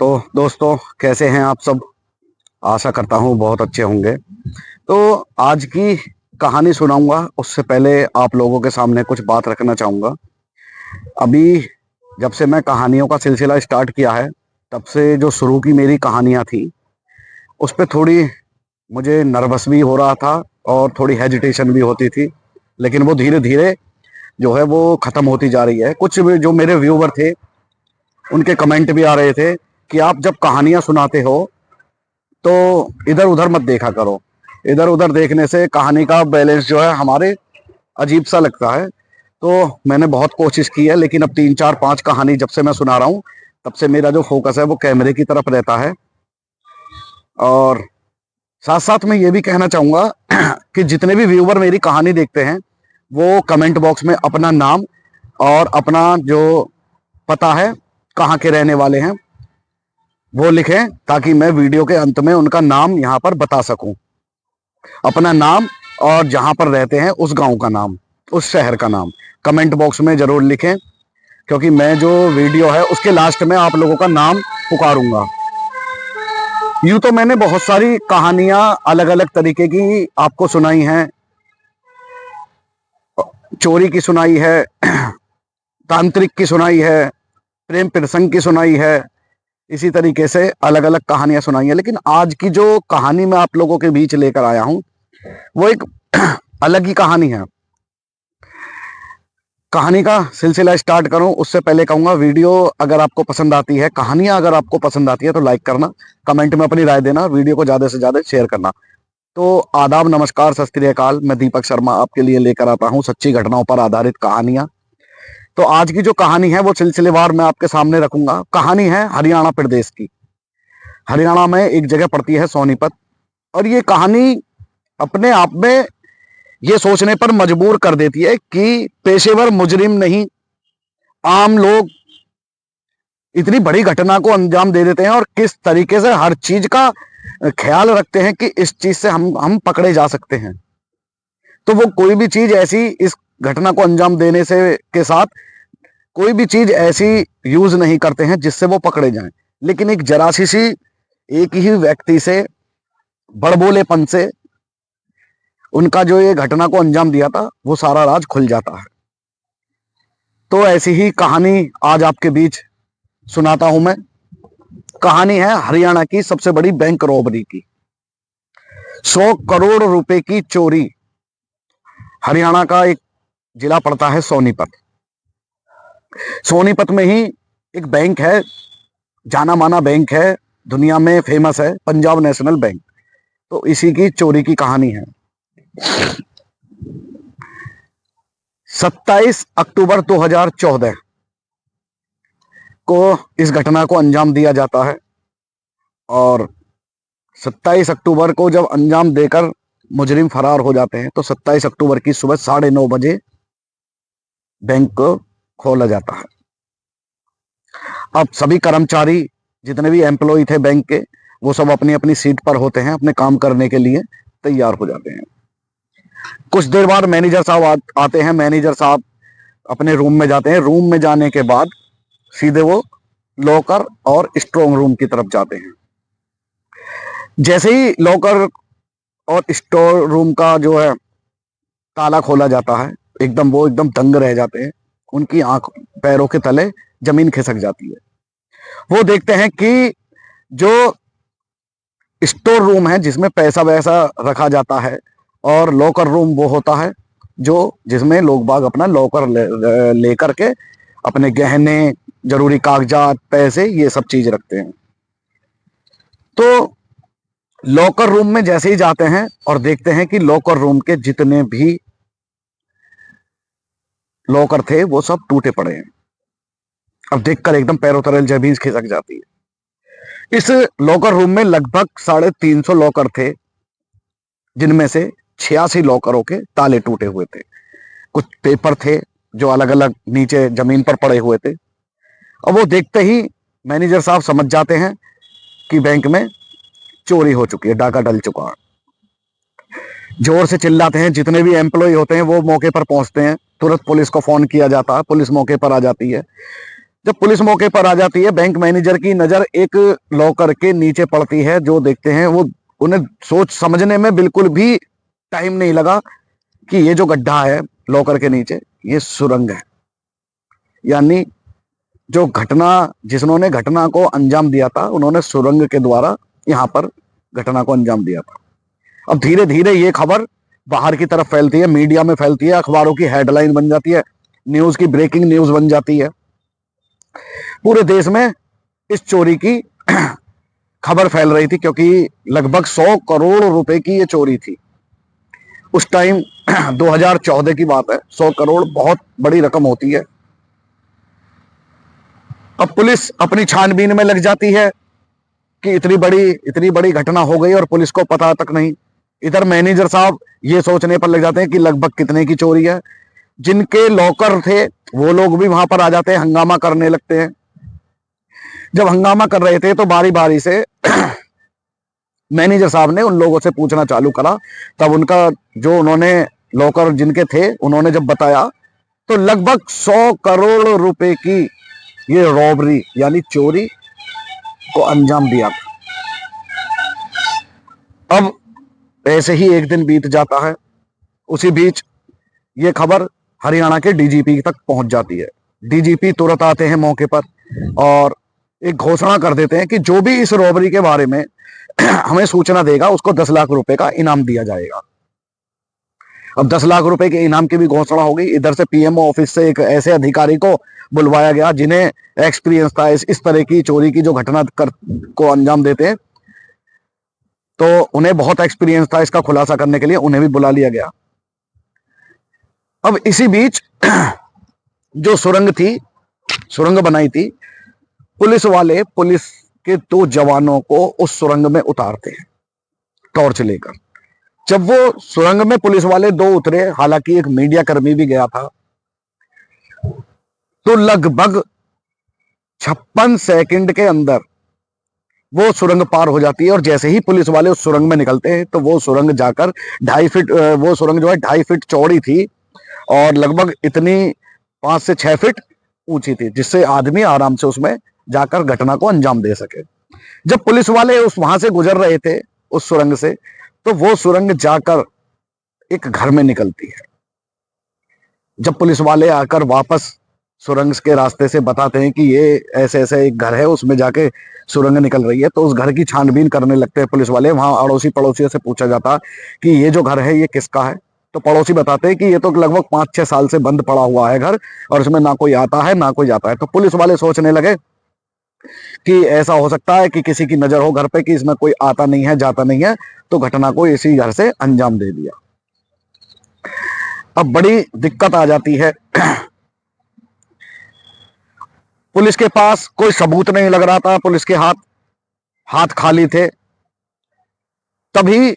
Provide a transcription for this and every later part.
तो दोस्तों, कैसे हैं आप सब। आशा करता हूँ बहुत अच्छे होंगे। तो आज की कहानी सुनाऊंगा उससे पहले आप लोगों के सामने कुछ बात रखना चाहूंगा। अभी जब से मैं कहानियों का सिलसिला स्टार्ट किया है, तब से जो शुरू की मेरी कहानियां थी उस पे थोड़ी मुझे नर्वस भी हो रहा था और थोड़ी हेजिटेशन भी होती थी। लेकिन वो धीरे धीरे जो है वो खत्म होती जा रही है। कुछ जो मेरे व्यूवर थे उनके कमेंट भी आ रहे थे कि आप जब कहानियां सुनाते हो तो इधर उधर मत देखा करो। इधर उधर देखने से कहानी का बैलेंस जो है हमारे अजीब सा लगता है। तो मैंने बहुत कोशिश की है, लेकिन अब 3 4 5 कहानी जब से मैं सुना रहा हूँ तब से मेरा जो फोकस है वो कैमरे की तरफ रहता है। और साथ साथ मैं ये भी कहना चाहूंगा कि जितने भी व्यूवर मेरी कहानी देखते हैं वो कमेंट बॉक्स में अपना नाम और अपना जो पता है, कहाँ के रहने वाले हैं, वो लिखें ताकि मैं वीडियो के अंत में उनका नाम यहाँ पर बता सकूं। अपना नाम और जहां पर रहते हैं उस गांव का नाम, उस शहर का नाम कमेंट बॉक्स में जरूर लिखें, क्योंकि मैं जो वीडियो है उसके लास्ट में आप लोगों का नाम पुकारूंगा। यूं तो मैंने बहुत सारी कहानियां अलग अलग तरीके की आपको सुनाई हैं। चोरी की सुनाई है, तांत्रिक की सुनाई है, प्रेम प्रसंग की सुनाई है, इसी तरीके से अलग अलग कहानियां सुनाई है। लेकिन आज की जो कहानी मैं आप लोगों के बीच लेकर आया हूं वो एक अलग ही कहानी है। कहानी का सिलसिला स्टार्ट करूं उससे पहले कहूंगा, वीडियो अगर आपको पसंद आती है, कहानियां अगर आपको पसंद आती है तो लाइक करना, कमेंट में अपनी राय देना, वीडियो को ज्यादा से ज्यादा शेयर करना। तो आदाब, नमस्कार, सत श्री अकाल। मैं दीपक शर्मा आपके लिए लेकर आता हूं सच्ची घटनाओं पर आधारित कहानियां। तो आज की जो कहानी है वो सिलसिलेवार मैं आपके सामने रखूंगा। कहानी है हरियाणा प्रदेश की। हरियाणा में एक जगह पड़ती है सोनीपत। और ये कहानी अपने आप में ये सोचने पर मजबूर कर देती है कि पेशेवर मुजरिम नहीं, आम लोग इतनी बड़ी घटना को अंजाम दे देते हैं और किस तरीके से हर चीज का ख्याल रखते हैं कि इस चीज से हम पकड़े जा सकते हैं। तो वो कोई भी चीज ऐसी, इस घटना को अंजाम देने से के साथ कोई भी चीज ऐसी यूज नहीं करते हैं जिससे वो पकड़े जाएं। लेकिन एक जरासी सी एक ही व्यक्ति से, बड़बोलेपन से उनका जो ये घटना को अंजाम दिया था वो सारा राज खुल जाता है। तो ऐसी ही कहानी आज आपके बीच सुनाता हूं मैं। कहानी है हरियाणा की सबसे बड़ी बैंक रॉबरी की। 100 करोड़ रुपए की चोरी। हरियाणा का एक जिला पड़ता है सोनीपत। सोनीपत में ही एक बैंक है, जाना माना बैंक है, दुनिया में फेमस है, पंजाब नेशनल बैंक। तो इसी की चोरी की कहानी है। 27 अक्टूबर 2014 को इस घटना को अंजाम दिया जाता है। और 27 अक्टूबर को जब अंजाम देकर मुजरिम फरार हो जाते हैं तो 27 अक्टूबर की सुबह 9:30 बैंक को खोला जाता है। अब सभी कर्मचारी, जितने भी एम्प्लॉय थे बैंक के, वो सब अपनी अपनी सीट पर होते हैं, अपने काम करने के लिए तैयार हो जाते हैं। कुछ देर बाद मैनेजर साहब आते हैं। मैनेजर साहब अपने रूम में जाते हैं। रूम में जाने के बाद सीधे वो लॉकर और स्ट्रांग रूम की तरफ जाते हैं। जैसे ही लॉकर और स्टोर रूम का जो है ताला खोला जाता है, वो एकदम दंग रह जाते हैं। उनकी आंख पैरों के तले जमीन खिसक जाती है। वो देखते हैं कि जो स्टोर रूम है जिसमें पैसा वैसा रखा जाता है, और लॉकर रूम वो होता है जो जिसमें लोग बाग अपना लॉकर लेकर के अपने गहने, जरूरी कागजात, पैसे, ये सब चीज रखते हैं। तो लॉकर रूम में जैसे ही जाते हैं और देखते हैं कि लॉकर रूम के जितने भी लॉकर थे वो सब टूटे पड़े हैं। अब देखकर एकदम पैरों तले जमीन खिसक जाती है। इस लॉकर रूम में लगभग 350 लॉकर थे, जिनमें से 86 लॉकरों के ताले टूटे हुए थे। कुछ पेपर थे जो अलग अलग नीचे जमीन पर पड़े हुए थे। और वो देखते ही मैनेजर साहब समझ जाते हैं कि बैंक में चोरी हो चुकी है, डाका डल चुका है। जोर से चिल्लाते हैं। जितने भी एम्प्लॉय होते हैं वो मौके पर पहुंचते हैं। तुरंत पुलिस को फोन किया जाता है, पुलिस मौके पर आ जाती है। जब पुलिस मौके पर आ जाती है, बैंक मैनेजर की नजर एक लॉकर के नीचे पड़ती है। जो देखते हैं वो, उन्हें सोच समझने में बिल्कुल भी टाइम नहीं लगा कि ये जो गड्ढा है लॉकर के नीचे, ये सुरंग है। यानी जो घटना, जिन्होंने घटना को अंजाम दिया था, उन्होंने सुरंग के द्वारा यहां पर घटना को अंजाम दिया था। अब धीरे धीरे ये खबर बाहर की तरफ फैलती है, मीडिया में फैलती है, अखबारों की हेडलाइन बन जाती है, न्यूज की ब्रेकिंग न्यूज बन जाती है। पूरे देश में इस चोरी की खबर फैल रही थी, क्योंकि लगभग 100 करोड़ रुपए की ये चोरी थी। उस टाइम 2014 की बात है। 100 करोड़ बहुत बड़ी रकम होती है। अब पुलिस अपनी छानबीन में लग जाती है कि इतनी बड़ी घटना हो गई और पुलिस को पता तक नहीं। इधर मैनेजर साहब ये सोचने पर लग जाते हैं कि लगभग कितने की चोरी है। जिनके लॉकर थे वो लोग भी वहां पर आ जाते हैं, हंगामा करने लगते हैं। जब हंगामा कर रहे थे तो बारी बारी से मैनेजर साहब ने उन लोगों से पूछना चालू करा। तब उनका जो उन्होंने लॉकर जिनके थे उन्होंने जब बताया तो लगभग 100 करोड़ रुपए की ये रॉबरी यानी चोरी को अंजाम दिया। अब ऐसे ही एक दिन बीत जाता है। उसी बीच ये खबर हरियाणा के डीजीपी तक पहुंच जाती है। डीजीपी तुरंत आते हैं मौके पर और एक घोषणा कर देते हैं कि जो भी इस रॉबरी के बारे में हमें सूचना देगा उसको 10 लाख रुपए का इनाम दिया जाएगा। अब 10 लाख रुपए के इनाम की भी घोषणा हो गई। इधर से पीएमओ ऑफिस से एक ऐसे अधिकारी को बुलवाया गया जिन्हें एक्सपीरियंस था इस तरह की चोरी की जो घटना को अंजाम देते हैं, तो उन्हें बहुत एक्सपीरियंस था इसका खुलासा करने के लिए, उन्हें भी बुला लिया गया। अब इसी बीच जो सुरंग बनाई थी, पुलिस वाले पुलिस के 2 जवानों को उस सुरंग में उतारते हैं टॉर्च लेकर। जब वो सुरंग में पुलिस वाले 2 उतरे, हालांकि एक मीडिया कर्मी भी गया था, तो लगभग 56 सेकंड के अंदर वो सुरंग पार हो जाती है। और जैसे ही पुलिस वाले उस सुरंग में निकलते हैं तो वो सुरंग जाकर 2.5 फीट, वो सुरंग जो है 2.5 फीट चौड़ी थी और लगभग इतनी 5 से 6 फीट ऊंची थी, जिससे आदमी आराम से उसमें जाकर घटना को अंजाम दे सके। जब पुलिस वाले वहां से गुजर रहे थे उस सुरंग से, तो वो सुरंग जाकर एक घर में निकलती है। जब पुलिस वाले आकर वापस सुरंग के रास्ते से बताते हैं कि ये ऐसे ऐसे एक घर है, उसमें जाके सुरंग निकल रही है, तो उस घर की छानबीन करने लगते हैं पुलिस वाले। वहां अड़ोसी पड़ोसियों से पूछा जाता कि ये जो घर है ये किसका है, तो पड़ोसी बताते हैं कि ये तो लगभग 5-6 साल से बंद पड़ा हुआ है घर, और इसमें ना कोई आता है ना कोई जाता है। तो पुलिस वाले सोचने लगे कि ऐसा हो सकता है कि किसी की नजर हो घर पे कि इसमें कोई आता नहीं है जाता नहीं है, तो घटना को इसी घर से अंजाम दे दिया। अब बड़ी दिक्कत आ जाती है। पुलिस के पास कोई सबूत नहीं लग रहा था, पुलिस के हाथ खाली थे। तभी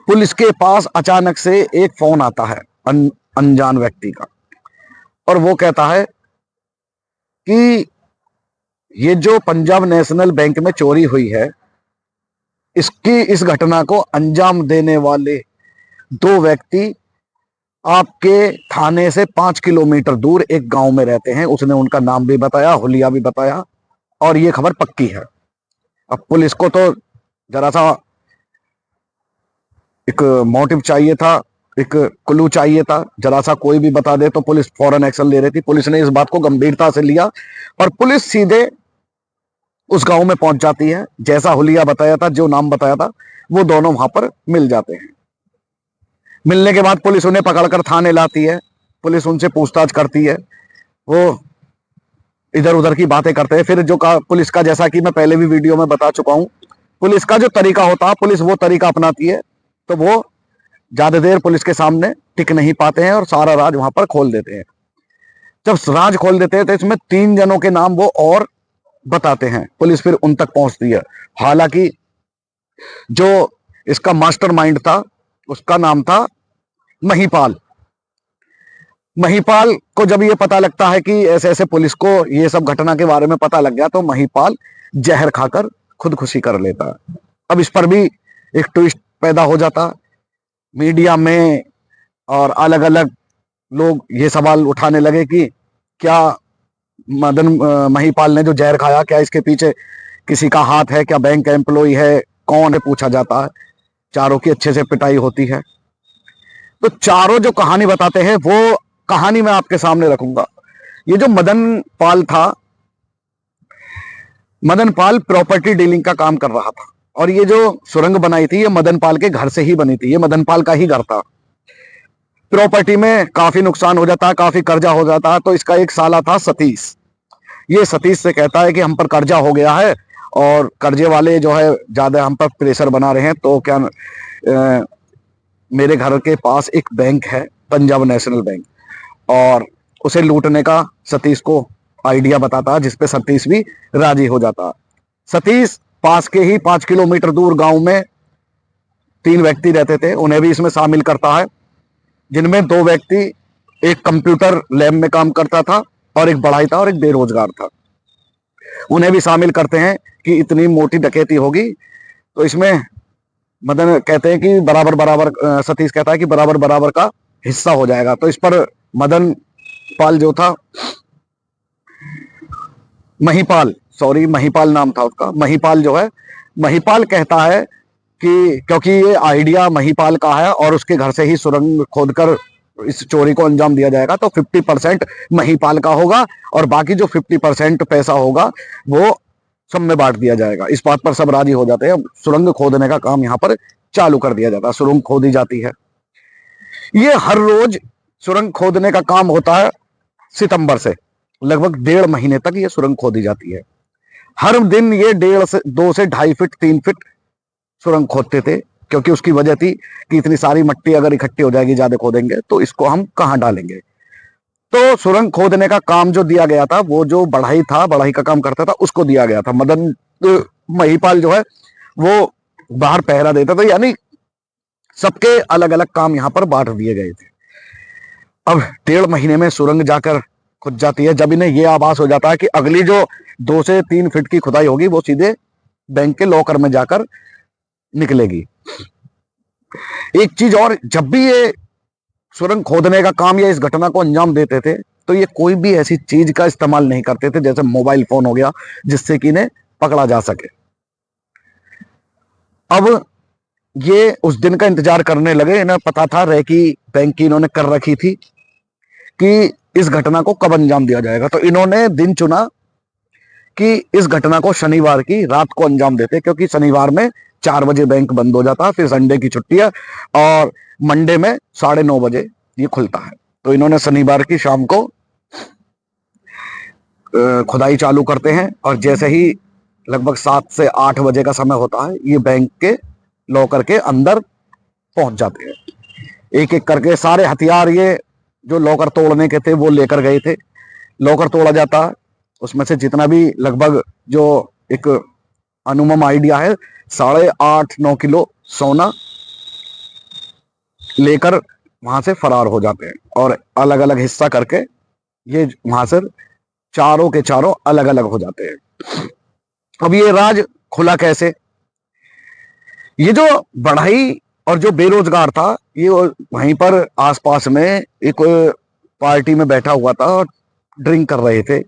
पुलिस के पास अचानक से एक फोन आता है अनजान व्यक्ति का, और वो कहता है कि ये जो पंजाब नेशनल बैंक में चोरी हुई है, इस घटना को अंजाम देने वाले 2 व्यक्ति आपके थाने से 5 किलोमीटर दूर एक गांव में रहते हैं। उसने उनका नाम भी बताया, हुलिया भी बताया, और ये खबर पक्की है। अब पुलिस को तो जरा सा एक मोटिव चाहिए था, एक क्लू चाहिए था, जरा सा कोई भी बता दे तो पुलिस फौरन एक्शन ले रही थी। पुलिस ने इस बात को गंभीरता से लिया और पुलिस सीधे उस गांव में पहुंच जाती है। जैसा हुलिया बताया था, जो नाम बताया था, वो दोनों वहां पर मिल जाते हैं। मिलने के बाद पुलिस उन्हें पकड़कर थाने लाती है। पुलिस उनसे पूछताछ करती है, वो इधर उधर की बातें करते हैं। फिर जो पुलिस का, जैसा कि मैं पहले भी वीडियो में बता चुका हूं, पुलिस का जो तरीका होता है, पुलिस वो तरीका अपनाती है, तो वो ज्यादा देर पुलिस के सामने टिक नहीं पाते हैं और सारा राज वहां पर खोल देते हैं। जब राज खोल देते हैं तो इसमें 3 जनों के नाम वो और बताते हैं। पुलिस फिर उन तक पहुंचती है। हालांकि जो इसका मास्टरमाइंड था उसका नाम था महिपाल। महिपाल को जब ये पता लगता है कि ऐसे ऐसे पुलिस को ये सब घटना के बारे में पता लग गया, तो महिपाल जहर खाकर खुदकुशी कर लेता है। अब इस पर भी एक ट्विस्ट पैदा हो जाता। मीडिया में और अलग अलग लोग ये सवाल उठाने लगे कि क्या महिपाल ने जो जहर खाया, क्या इसके पीछे किसी का हाथ है, क्या बैंक का एम्प्लॉय है, कौन है, पूछा जाता है। चारों की अच्छे से पिटाई होती है। तो चारों जो कहानी बताते हैं वो कहानी मैं आपके सामने रखूंगा। ये जो मदन पाल था, मदन पाल प्रॉपर्टी डीलिंग का काम कर रहा था, और ये जो सुरंग बनाई थी ये मदन पाल के घर से ही बनी थी। ये मदन पाल का ही घर था। प्रॉपर्टी में काफी नुकसान हो जाता है, काफी कर्जा हो जाता है। तो इसका एक साला था सतीश। ये सतीश से कहता है कि हम पर कर्जा हो गया है और कर्जे वाले जो है ज्यादा हम पर प्रेशर बना रहे हैं, तो क्या मेरे घर के पास एक बैंक है, पंजाब नेशनल बैंक, और उसे लूटने का सतीश को आइडिया बताता है, जिसपे सतीश भी राजी हो जाता है। सतीश पास के ही 5 किलोमीटर दूर गांव में 3 व्यक्ति रहते थे, उन्हें भी इसमें शामिल करता है, जिनमें 2 व्यक्ति एक कंप्यूटर लैब में काम करता था और एक बढ़ाई था और एक बेरोजगार था। उन्हें भी शामिल करते हैं कि इतनी मोटी डकैती होगी तो इसमें मदन कहते हैं कि बराबर बराबर, सतीश कहता है कि बराबर बराबर का हिस्सा हो जाएगा। तो इस पर मदन पाल जो था, महिपाल, सॉरी महिपाल नाम था उसका, महिपाल जो है, महिपाल कहता है कि क्योंकि ये आइडिया महिपाल का है और उसके घर से ही सुरंग खोदकर इस चोरी को अंजाम दिया जाएगा, तो 50% महिपाल का होगा और बाकी जो 50% पैसा होगा वो सब में बांट दिया जाएगा। इस बात पर सब राजी हो जाते हैं। सुरंग खोदने का काम यहाँ पर चालू कर दिया जाता है। सुरंग खोदी जाती है। ये हर रोज सुरंग खोदने का काम होता है। सितंबर से लगभग 1.5 महीने तक ये सुरंग खोदी जाती है। हर दिन ये 2 से 2.5 फीट 3 फीट सुरंग खोदते थे, क्योंकि उसकी वजह थी कि इतनी सारी मिट्टी अगर इकट्ठी हो जाएगी, ज्यादा खोदेंगे तो इसको हम कहाँ डालेंगे। तो सुरंग खोदने का काम जो दिया गया था, वो जो बढ़ाई था, बढ़ाई का काम करता था, उसको दिया गया था। महिपाल जो है वो बाहर पहरा देता था, यानी सबके अलग अलग काम यहाँ पर बांट दिए गए थे। अब 1.5 महीने में सुरंग जाकर खुद जाती है, जब इन्हें यह आभास हो जाता है कि अगली जो 2 से 3 फीट की खुदाई होगी वो सीधे बैंक के लॉकर में जाकर निकलेगी। एक चीज और, जब भी ये सुरंग खोदने का काम या इस घटना को अंजाम देते थे तो ये कोई भी ऐसी चीज का इस्तेमाल नहीं करते थे जैसे मोबाइल फोन हो गया, जिससे कि इन्हें पकड़ा जा सके। अब ये उस दिन का इंतजार करने लगे। इन्हें पता था रेकी बैंक की इन्होंने कर रखी थी कि इस घटना को कब अंजाम दिया जाएगा, तो इन्होंने दिन चुना कि इस घटना को शनिवार की रात को अंजाम देते, क्योंकि शनिवार में 4 बजे बैंक बंद हो जाता है, फिर संडे की छुट्टी है और मंडे में 9:30 बजे ये खुलता है। तो इन्होंने शनिवार की शाम को खुदाई चालू करते हैं और जैसे ही लगभग 7 से 8 बजे का समय होता है, ये बैंक के लॉकर के अंदर पहुंच जाते हैं। एक एक करके सारे हथियार ये जो लॉकर तोड़ने के थे वो लेकर गए थे। लॉकर तोड़ा जाता है, उसमें से जितना भी लगभग जो एक अनुमान आइडिया है 8.5-9 किलो सोना लेकर वहां से फरार हो जाते हैं और अलग अलग हिस्सा करके ये वहां से चारों के चारों अलग अलग हो जाते हैं। अब ये राज खुला कैसे? ये जो बढ़ई और जो बेरोजगार था, ये वहीं पर आसपास में एक पार्टी में बैठा हुआ था और ड्रिंक कर रहे थे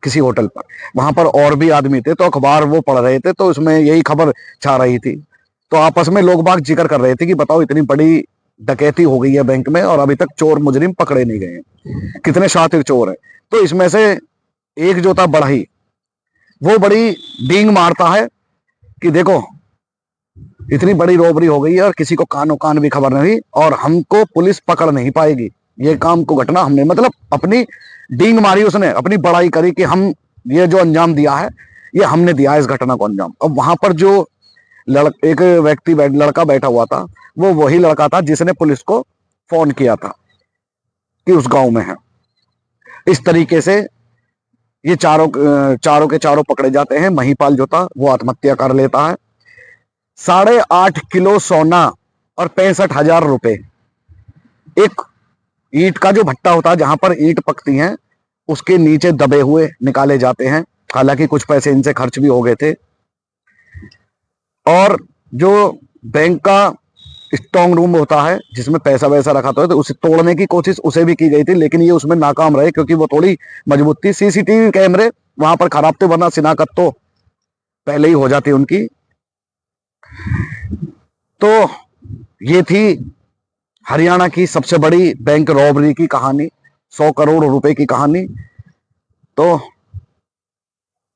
किसी होटल पर। वहां पर और भी आदमी थे, तो अखबार वो पढ़ रहे थे, तो उसमें यही खबर छा रही थी। तो आपस में लोग बाग जिक्र कर रहे थे कि बताओ इतनी बड़ी डकैती हो गई है बैंक में और अभी तक चोर मुजरिम पकड़े नहीं गए हैं, कितने शातिर चोर हैं। तो इसमें से एक जो था बढ़ई, वो बड़ी डींग मारता है कि देखो इतनी बड़ी रोबरी हो गई है और किसी को कानो कान भी खबर नहीं और हमको पुलिस पकड़ नहीं पाएगी। ये काम को घटना हमने, मतलब अपनी डींग मारी उसने, अपनी बड़ाई करी कि हम ये जो अंजाम दिया है ये हमने दिया है इस घटना को अंजाम। अब वहां पर जो एक व्यक्ति लड़का बैठा हुआ था, वो वही लड़का था जिसने पुलिस को फोन किया था कि उस गांव में है। इस तरीके से ये चारों के चारों पकड़े जाते हैं। महिपाल जो था वो आत्महत्या कर लेता है। 8.5 किलो सोना और 65,000 रुपए, एक ईंट का जो भट्टा होता है जहां पर ईंट पकती हैं उसके नीचे दबे हुए निकाले जाते हैं। हालांकि कुछ पैसे इनसे खर्च भी हो गए थे। और जो बैंक का स्ट्रॉन्ग रूम होता है जिसमें पैसा वैसा रखा था, तो उसे तोड़ने की कोशिश उसे भी की गई थी, लेकिन ये उसमें नाकाम रहे क्योंकि वो थोड़ी मजबूत थी। सीसीटीवी कैमरे वहां पर खराब थे, वरना शिनाख्त तो पहले ही हो जाती उनकी। तो ये थी हरियाणा की सबसे बड़ी बैंक रॉबरी की कहानी, 100 करोड़ रुपए की कहानी। तो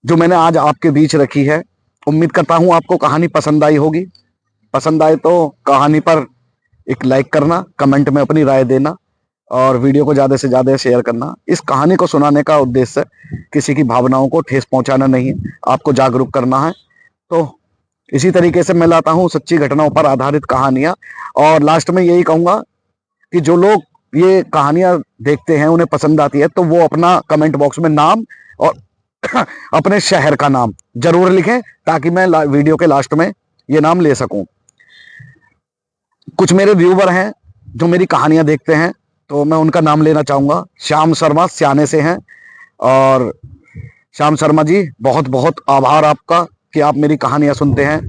जो मैंने आज आपके बीच रखी है, उम्मीद करता हूं आपको कहानी पसंद आई होगी। पसंद आए तो कहानी पर एक लाइक करना, कमेंट में अपनी राय देना और वीडियो को ज्यादा से ज्यादा शेयर करना। इस कहानी को सुनाने का उद्देश्य किसी की भावनाओं को ठेस पहुंचाना नहीं है, आपको जागरूक करना है। तो इसी तरीके से मैं लाता हूं सच्ची घटनाओं पर आधारित कहानियां। और लास्ट में यही कहूंगा कि जो लोग ये कहानियां देखते हैं, उन्हें पसंद आती है, तो वो अपना कमेंट बॉक्स में नाम और अपने शहर का नाम जरूर लिखें, ताकि मैं वीडियो के लास्ट में ये नाम ले सकूं। कुछ मेरे व्यूवर हैं जो मेरी कहानियां देखते हैं, तो मैं उनका नाम लेना चाहूंगा। श्याम शर्मा स्याने से हैं, और श्याम शर्मा जी, बहुत बहुत आभार आपका कि आप मेरी कहानियां सुनते हैं।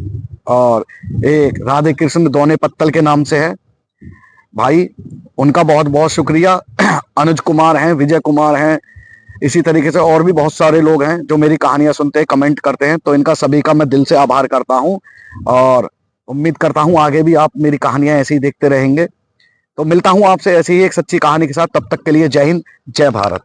और एक राधे कृष्ण दोने पत्तल के नाम से है भाई, उनका बहुत बहुत शुक्रिया। अनुज कुमार हैं, विजय कुमार हैं, इसी तरीके से और भी बहुत सारे लोग हैं जो मेरी कहानियां सुनते हैं, कमेंट करते हैं, तो इनका सभी का मैं दिल से आभार करता हूं। और उम्मीद करता हूं आगे भी आप मेरी कहानियां ऐसे ही देखते रहेंगे। तो मिलता हूं आपसे ऐसी ही एक सच्ची कहानी के साथ, तब तक के लिए जय हिंद, जय भारत।